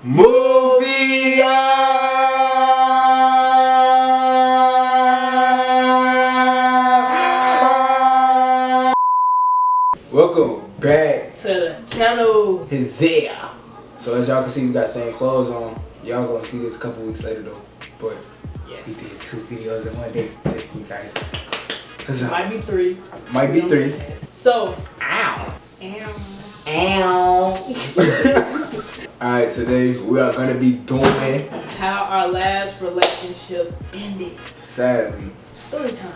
Mulvione! Welcome back to the channel. His there. So as y'all can see, we got same clothes on. Y'all gonna see this a couple weeks later though. But yeah, we did 2 videos in one day. You guys. Might be 3. Might be 3. So, ow. Ow. Alright, today we are gonna be doing how our last relationship ended. Sadly. Story time.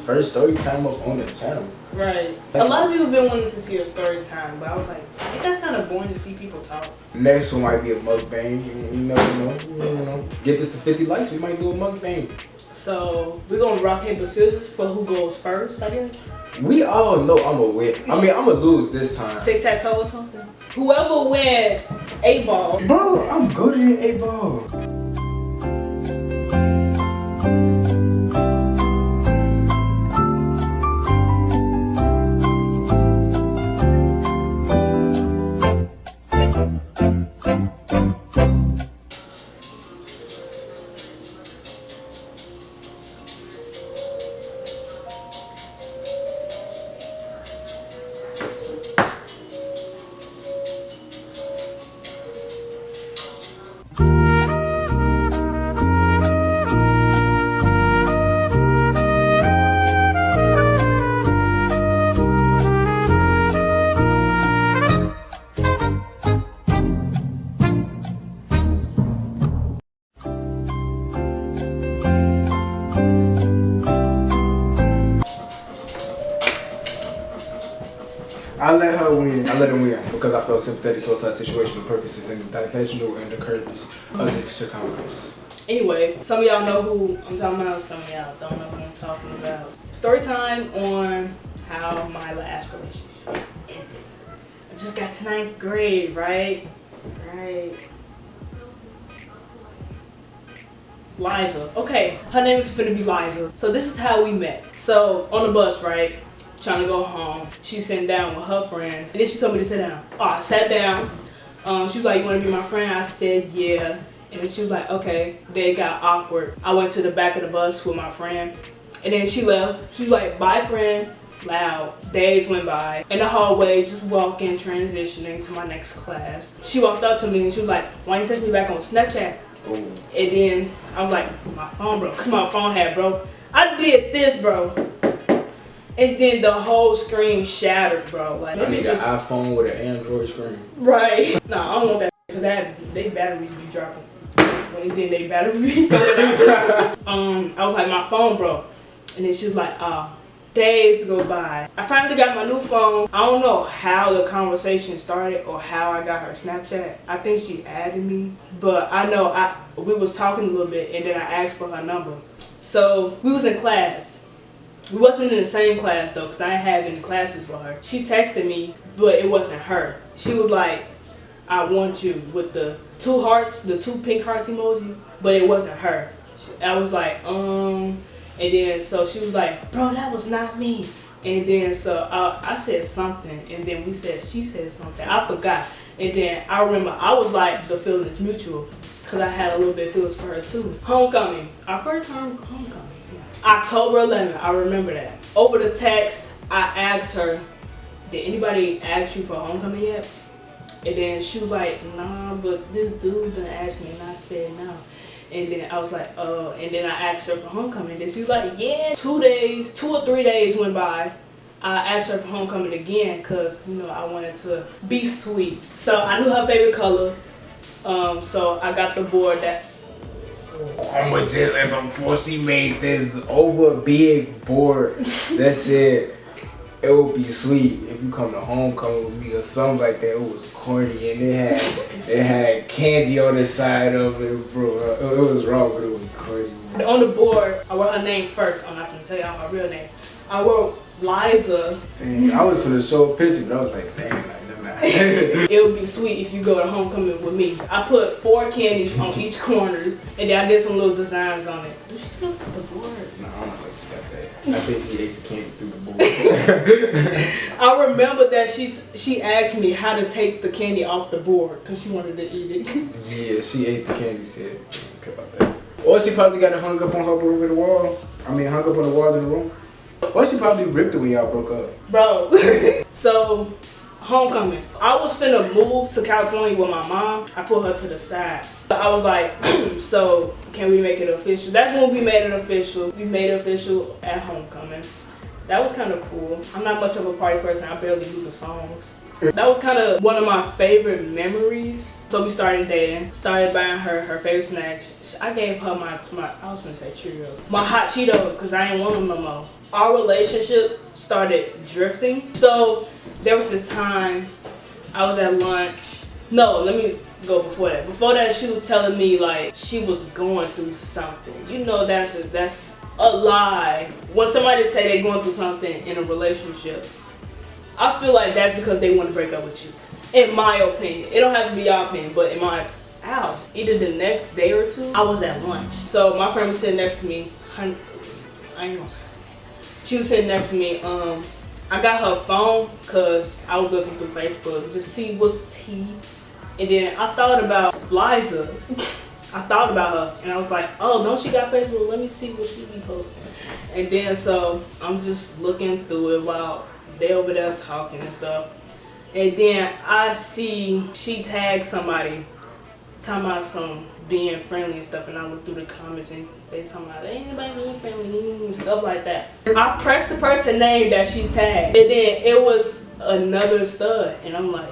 First story time up on the channel. Right. A lot of people have been wanting to see a story time, but I was like, I think that's kind of boring to see people talk. Next one might be a mukbang. You never know. Get this to 50 likes, we might do a mukbang. So we're gonna rock, paper, scissors for who goes first, I guess. We all know I'm gonna win. I mean, I'm gonna lose this time. Tic-tac-toe or something. Whoever wins 8 ball. Bro, I'm good at 8 ball. I let her win. I let her win because I felt sympathetic towards her situational purposes and the dimensional and the curves of the circumference. Anyway, some of y'all know who I'm talking about, some of y'all don't know who I'm talking about. Story time on how my last relationship ended. I just got to 9th grade, right? Liza. Okay, her name is finna be Liza. So this is how we met. So on the bus, right? Trying to go home. She's sitting down with her friends. And then she told me to sit down. Oh, I sat down. She was like, you want to be my friend? I said, yeah. And then she was like, okay. Then it got awkward. I went to the back of the bus with my friend. And then she left. She was like, bye, friend. Loud. Days went by. In the hallway, just walking, transitioning to my next class. She walked up to me and she was like, why you text me back on Snapchat? Oh. And then I was like, my phone broke. Because my phone had broke. I did this, bro. And then the whole screen shattered, bro. Like, I need an iPhone with an Android screen. Right. Nah, I don't want that because they batteries be dropping. And then they battery be going out. I was like, my phone broke. And then she was like, days go by. I finally got my new phone. I don't know how the conversation started or how I got her Snapchat. I think she added me. But I know we was talking a little bit and then I asked for her number. So we was in class. We wasn't in the same class though, because I didn't have any classes for her. She texted me, but it wasn't her. She was like, I want you, with the 2 hearts, the 2 pink hearts emoji, but it wasn't her. I was like, and then so she was like, bro, that was not me. And then so I said something, and then she said something. I forgot. And then I remember I was like, the feeling is mutual, because I had a little bit of feelings for her too. Homecoming, our first homecoming. October 11th, I remember that. Over the text, I asked her, did anybody ask you for homecoming yet? And then she was like, nah, but this dude done asked me, and I said no. And then I was like, oh, and then I asked her for homecoming. And then she was like, yeah. 2 or 3 days went by. I asked her for homecoming again, because, I wanted to be sweet. So I knew her favorite color. So I got the board that. I'ma just let them force she made this over big board that said it would be sweet if you come to homecoming with me or something like that. It was corny and it had candy on the side of it, bro. It was wrong, but it was corny. On the board, I wrote her name first. I'm not gonna tell y'all my real name. I wrote Liza. Dang, I was gonna show a picture, but I was like, dang, like them. It would be sweet if you go to homecoming with me. I put 4 candies on each corners, and then I did some little designs on it. Do she still got the board? No, I don't know if she got that. I think she ate the candy through the board. I remember that she asked me how to take the candy off the board because she wanted to eat it. Yeah, she ate the candy, said, okay about that. Or she probably got it hung up on her over the wall. Hung up on the wall in the room. Or she probably ripped it when y'all broke up. Bro, so homecoming. I was finna move to California with my mom. I put her to the side. I was like, so can we make it official? That's when we made it official. We made it official at homecoming. That was kind of cool. I'm not much of a party person. I barely do the songs. That was kind of one of my favorite memories. So we started dating, started buying her favorite snacks. I gave her my I was gonna say Cheerios, my hot Cheetos, because I didn't want them no more. Our relationship started drifting. So there was this time I was at lunch. No, let me go before that. Before that, she was telling me like she was going through something. You know, that's a lie. When somebody say they're going through something in a relationship, I feel like that's because they want to break up with you. In my opinion. It don't have to be your opinion, but in my, either the next day or two, I was at lunch. So my friend was sitting next to me. I ain't gonna say her name. She was sitting next to me. I got her phone because I was looking through Facebook to see what's tea. And then I thought about Liza. I thought about her and I was like, oh, don't she got Facebook? Let me see what she be posting. And then so I'm just looking through it while they over there talking and stuff. And then I see she tagged somebody talking about some being friendly and stuff, and I look through the comments and they talking about ain't anybody being friendly and stuff like that. I pressed the person name that she tagged, and then it was another stud, and I'm like,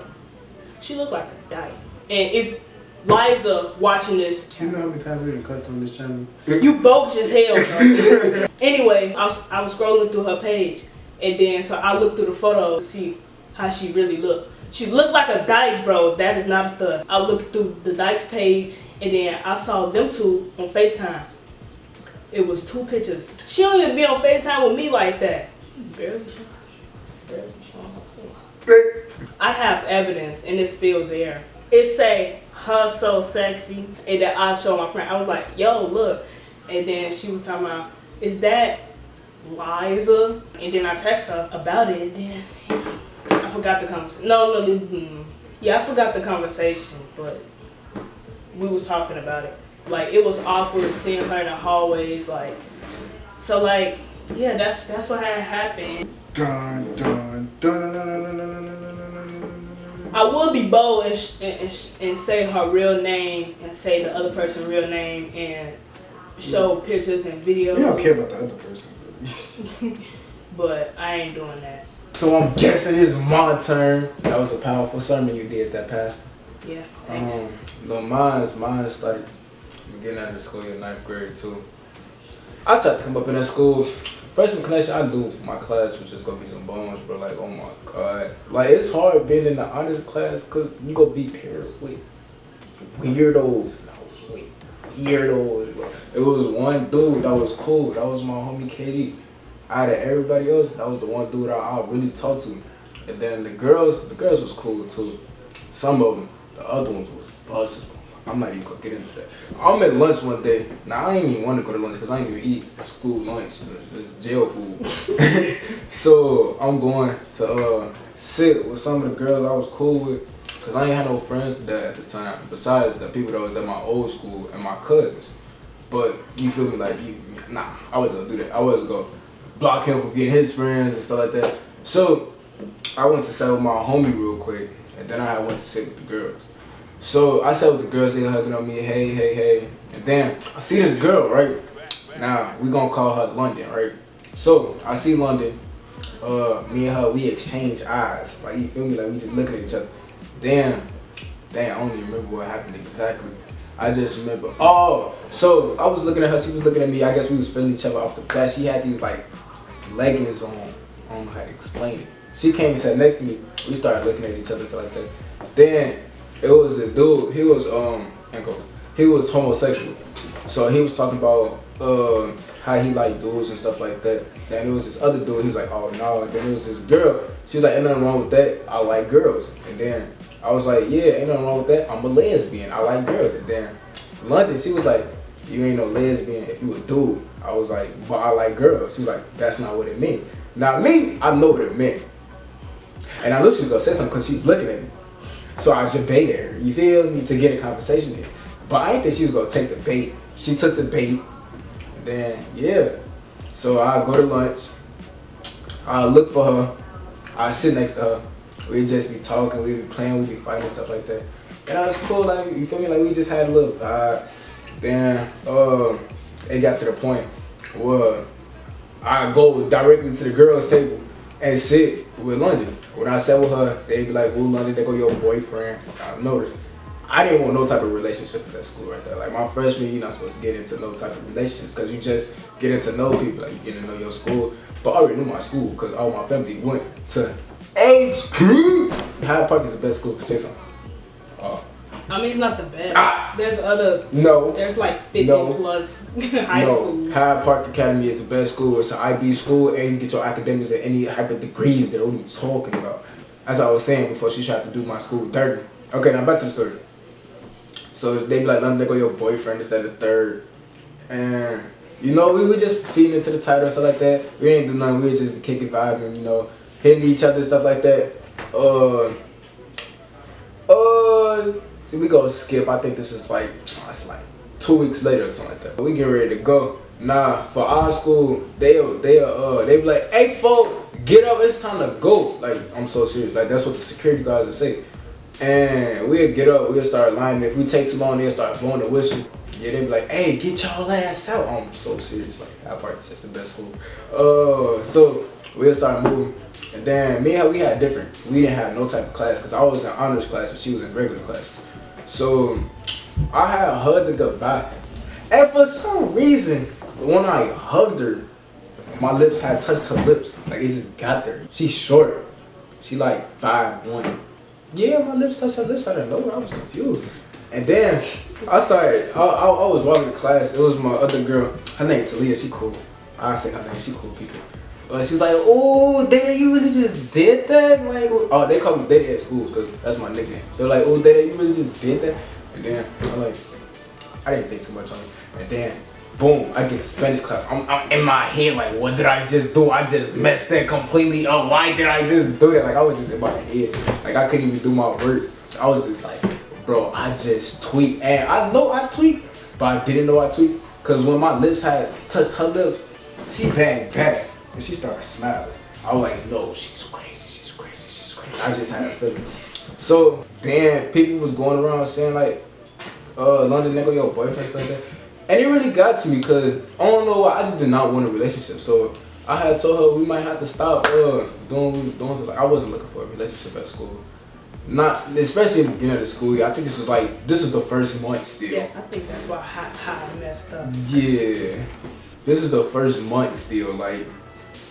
she looked like a dyke. And if Liza watching this, you know how many times we done cussed on this channel? You bogus as hell, bro. Anyway, I was scrolling through her page, and then so I looked through the photos to see how she really looked. She looked like a dyke, bro. That is not a stud. I looked through the dyke's page, and then I saw them two on FaceTime. It was 2 pictures. She don't even be on FaceTime with me like that. Barely showing her face. I have evidence, and it's still there. It say, her so sexy, and then I show my friend. I was like, yo, look. And then she was talking about, is that Liza? And then I text her about it, and then I forgot the conversation. Yeah, I forgot the conversation, but we was talking about it. Like, it was awkward seeing her in the hallways, like, so like, yeah, that's what had happened. Dun, dun, dun. I would be bold and say her real name and say the other person's real name and show pictures and videos. You don't care about the other person. But I ain't doing that. So I'm guessing it's my turn. That was a powerful sermon you did, that pastor. Yeah, thanks. No, mine started getting out of school in 9th grade too. I tried to come up in that school. Freshman class, I do my class was just gonna be some bones, bro. Like, oh my god. Like, it's hard being in the honors class because you gonna be paired with weirdos. And I was with weirdos, bro. It was one dude that was cool. That was my homie KD. Out of everybody else, that was the one dude I really talked to. And then the girls was cool too. Some of them, the other ones was buses. I'm not even gonna get into that. I'm at lunch one day. Now I ain't even want to go to lunch because I ain't even eat school lunch. It's jail food. So I'm going to sit with some of the girls I was cool with because I ain't had no friends there at the time. Besides the people that was at my old school and my cousins. But you feel me? Like, I wasn't gonna do that. I wasn't gonna block him from getting his friends and stuff like that. So I went to sit with my homie real quick, and then I went to sit with the girls. So I sat with the girls, they hugging on me, hey. And then I see this girl, right? Now, we gonna call her London, right? So I see London, me and her, we exchange eyes. Like, you feel me? Like, we just looking at each other. Damn, I don't even remember what happened exactly. I just remember, so I was looking at her, she was looking at me. I guess we was feeling each other off the bat. She had these like leggings on, I don't know how to explain it. She came and sat next to me. We started looking at each other, so like that. Then it was this dude, he was homosexual. So he was talking about how he liked dudes and stuff like that. Then there was this other dude, he was like, oh no. Then there was this girl, she was like, ain't nothing wrong with that, I like girls. And then I was like, yeah, ain't nothing wrong with that, I'm a lesbian, I like girls. And then London, she was like, you ain't no lesbian if you a dude. I was like, but I like girls. She was like, that's not what it means. Now me, I know what it meant. And I knew she was gonna say something because she was looking at me. So I just baited her, you feel me, to get a conversation in. But I didn't think she was gonna take the bait. She took the bait, then yeah. So I go to lunch, I look for her, I sit next to her. We'd just be talking, we'd be playing, we'd be fighting and stuff like that. And I was cool, like, you feel me, like we just had a little vibe. Then it got to the point where I go directly to the girls' table and sit with London. When I sat with her, they'd be like, ooh, London, there go your boyfriend. I noticed. I didn't want no type of relationship at that school right there. Like my freshman, you're not supposed to get into no type of relationships because you just getting to know people. Like you getting to know your school. But I already knew my school because all my family went to HP. Hyde Park is the best school. Say something. I mean, it's not the best. There's other. No. There's like 50 plus high schools. Hyde Park Academy is the best school. It's an IB school, and you get your academics at any type of degrees there. What are you talking about? As I was saying before, she tried to do my school dirty. Okay, now back to the story. So they be like, let me go your boyfriend instead of third. And, you know, we were just feeding into the title and stuff like that. We ain't do nothing. We would just be kicking vibing, you know, hitting each other and stuff like that. So we go skip. I think this is like, it's like 2 weeks later or something like that. We get ready to go. Nah, for our school, they be like, hey, folk, get up. It's time to go. Like, I'm so serious. Like, that's what the security guards would say. And we'd get up, we'd start lining. If we take too long, they'd start blowing the whistle. Yeah, they'd be like, hey, get y'all ass out. I'm so serious. Like, Hyde Park is just the best school. So we'd start moving. And then me and her, we didn't have no type of class because I was in honors class and she was in regular classes. So I had hugged her goodbye. And for some reason, when I hugged her, my lips had touched her lips. Like it just got there. She's short. She like 5'1". Yeah, my lips touched her lips. I didn't know. I was confused. And then I was walking to class. It was my other girl. Her name Talia. She cool. I say her name. She cool people. She was like, oh, Dada, you really just did that? Like, oh, they call me Dada at school because that's my nickname. So like, oh, Dada, you really just did that? And then I'm like, I didn't think too much on it. And then, boom, I get to Spanish class. I'm in my head like, what did I just do? I just messed that completely up. Why did I just do that? Like, I was just in my head. Like, I couldn't even do my work. I was just like, bro, I just tweaked. And I know I tweaked, but I didn't know I tweaked. Because when my lips had touched her lips, she banged back. And she started smiling. I was like, no, she's crazy, she's crazy, she's crazy. I just had a feeling. So then people was going around saying like, London, nigga, your boyfriend, stuff like that. And it really got to me because I don't know why, I just did not want a relationship. So I had told her we might have to stop doing what we were doing. Like I wasn't looking for a relationship at school. Not, especially in the beginning of the school year. I think this was the first month still. Yeah, I think that's why I messed up. Yeah. This is the first month still, like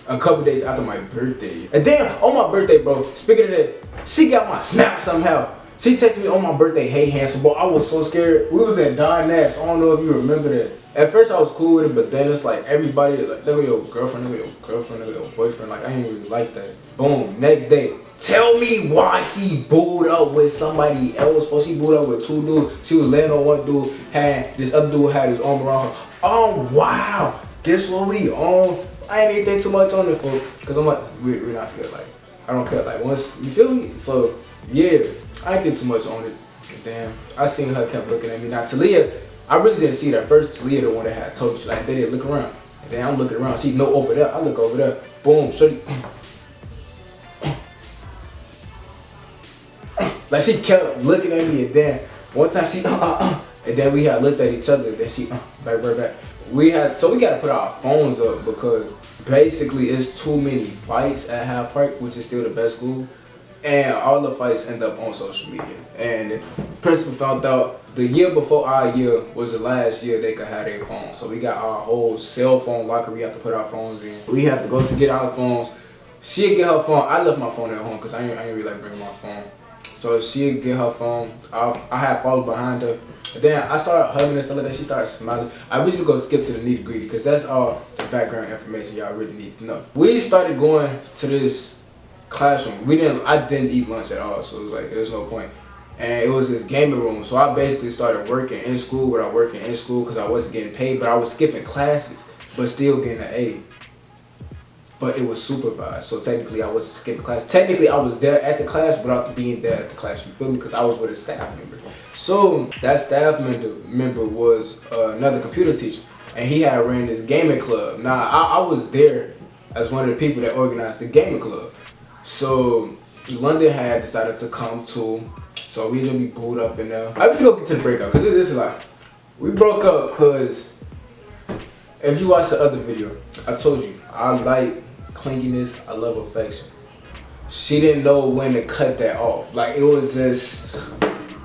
a couple days after my birthday. And then on my birthday, bro, speaking of that, she got my snap somehow. She texted me on my birthday, hey handsome, bro. I was so scared. We was at Don Nash. I don't know if you remember that. At first I was cool with it, but then it's like everybody like, there go your girlfriend, there go your girlfriend, there go your boyfriend. Like I ain't really like that. Boom, next day. Tell me why she booed up with somebody else. Before she booed up with two dudes. She was laying on one dude, had this other dude had his arm around her. Oh wow. Guess what we on? I ain't even think too much on it for, cause I'm like, we're not together. Like, I don't care. Like once, you feel me? So yeah, I ain't think too much on it. And then I seen her kept looking at me. Now Talia, I really didn't see it at first. Talia the one that had told me, she like, they didn't look around. And then I'm looking around. She know over there. I look over there. Boom, shorty. Like she kept looking at me, and then one time she and then we had looked at each other. Then she back. We gotta put our phones up because basically it's too many fights at Hyde Park, which is still the best school, and all the fights end up on social media. And the principal found out the year before our year was the last year they could have their phones. So we got our whole cell phone locker. We have to put our phones in. We have to go to get our phones. She'd get her phone. I left my phone at home because I ain't really like bringing my phone. So she'd get her phone. I had followed behind her. And then I started hugging and stuff like that. She started smiling. We just gonna skip to the nitty gritty because that's all the background information y'all really need to know. We started going to this classroom. I didn't eat lunch at all, so it was like, there's no point. and it was this gaming room. So I basically started working in school without working in school because I wasn't getting paid, but I was skipping classes, but still getting an A. But it was supervised, so technically I wasn't skipping class. Technically I was there at the class without being there at the class, you feel me? Because I was with a staff member. So that staff member was another computer teacher, and he had ran this gaming club. Now I was there as one of the people that organized the gaming club. So London had decided to come too, so we just be booed up in there. I just go get to the breakup, because this is like, we broke up because if you watch the other video, I told you, I like clinginess, I love affection. She didn't know when to cut that off. Like, it was just,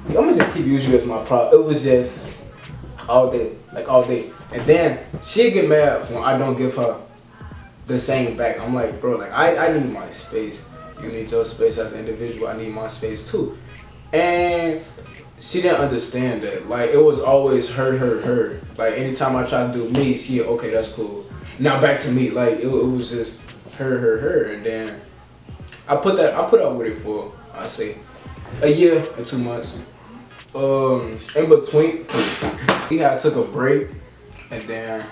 I'm gonna just keep using you as my prop. It was just all day, like all day. And then she'd get mad when I don't give her the same back. I'm like, bro, like I need my space. You need your space as an individual. I need my space too. And she didn't understand that. Like, it was always her. Like, anytime I tried to do me, she, okay, that's cool. Now back to me. Like, it was just her. And then I put up with it for, I say, a year and 2 months. In between, we had took a break, and then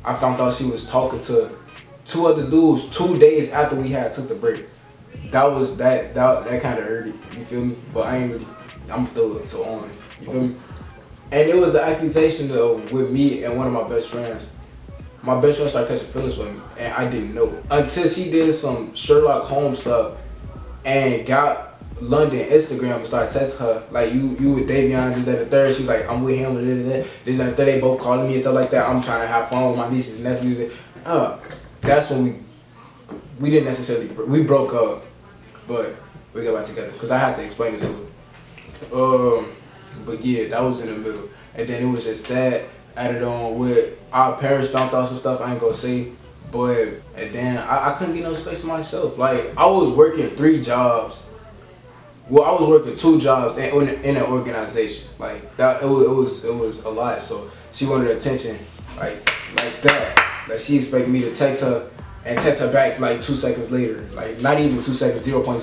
I found out she was talking to 2 other dudes 2 days after we had took the break. That kind of hurt it, you feel me? But I'm through it, so on, you feel me? And it was an accusation though with me and one of my best friends. My best friend started catching feelings for me, and I didn't know until she did some Sherlock Holmes stuff and got London Instagram and started texting her like, you with Davion, this, that, and the third. She's like, I'm with him, this, that, and the third. They both calling me and stuff like that. I'm trying to have fun with my nieces and nephews. That's when we didn't necessarily, we broke up, but we got back together because I had to explain it to her. But yeah, that was in the middle, and then it was just that added on with our parents found out some stuff I ain't gonna say, but and then I couldn't get no space to myself. Like, I was working 3 jobs. Well, I was working 2 jobs in an organization. Like that, it was a lot. So she wanted attention, like that. Like, she expected me to text her and text her back like 2 seconds later. Like, not even 2 seconds, -1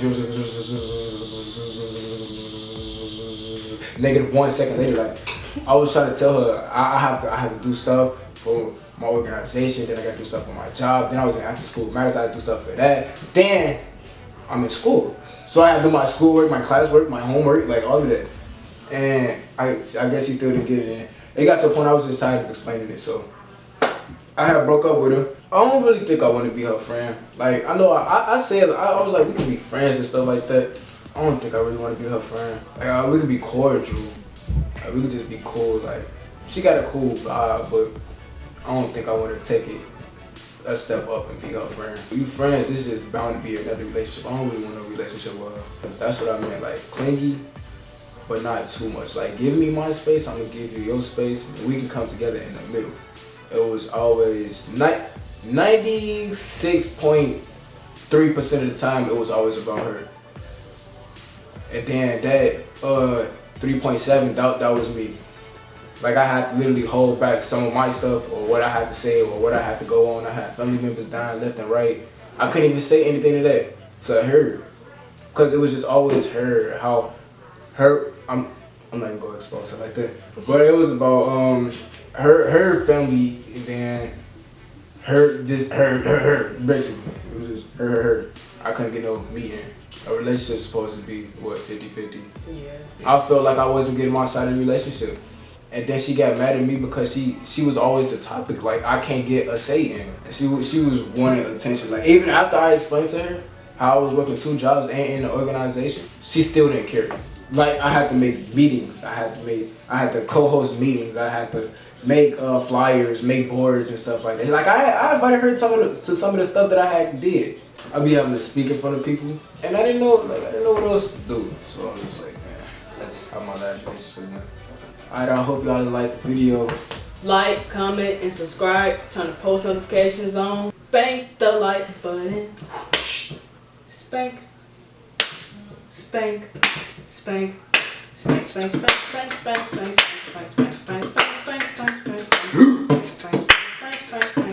second later. Like, I was trying to tell her I have to do stuff for my organization. Then I got to do stuff for my job. Then I was in after school matters. I had to do stuff for that. Then I'm in school. So I had to do my schoolwork, my classwork, my homework, like all of that. And I guess she still didn't get it in. It got to a point I was just tired of explaining it. So I had broke up with her. I don't really think I want to be her friend. Like, I know I said, I was like, we could be friends and stuff like that. I don't think I really want to be her friend. Like, we could be cordial. Like, we could just be cool. Like, she got a cool vibe, but I don't think I want to take it a step up and be her friend. You friends, this is bound to be another relationship. I don't really want no relationship with her. That's what I meant, like clingy, but not too much. Like, give me my space, I'm gonna give you your space, and we can come together in the middle. It was always 96.3% of the time, it was always about her. And then that 3.7, that was me. Like, I had to literally hold back some of my stuff or what I had to say or what I had to go on. I had family members dying left and right. I couldn't even say anything to that, to her. Because it was just always her, how her, I'm not even going to expose her like that. But it was about her family, and then her, basically. It was just her. I couldn't get no meeting. A relationship's supposed to be, what, 50-50? Yeah. I felt like I wasn't getting my side of the relationship. And then she got mad at me because she was always the topic. Like, I can't get a say in. And she was wanting attention. Like, even after I explained to her how I was working 2 jobs and in the organization, she still didn't care. Like, I had to make meetings. I had to co-host meetings. I had to make flyers, make boards and stuff like that. Like, I invited her to some of the stuff that I had did. I'd be having to speak in front of people, and I didn't know what else to do. So I'm just like, man, that's how my last relationship went. Alright, I hope y'all liked the video. Like, comment, and subscribe. Turn the post notifications on. Spank the like button. Spank. Spank. Spank. Spank, spank, spank, spank, spank, spank, spank, spank, spank, spank, spank, spank, spank, spank, spank, spank,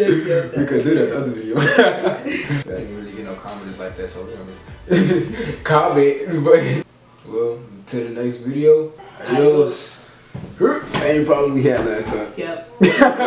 We could do that other video. I didn't really get no commenters like that, so whatever. Comment, but well, to the next video. Adios. Same problem we had last time. Yep.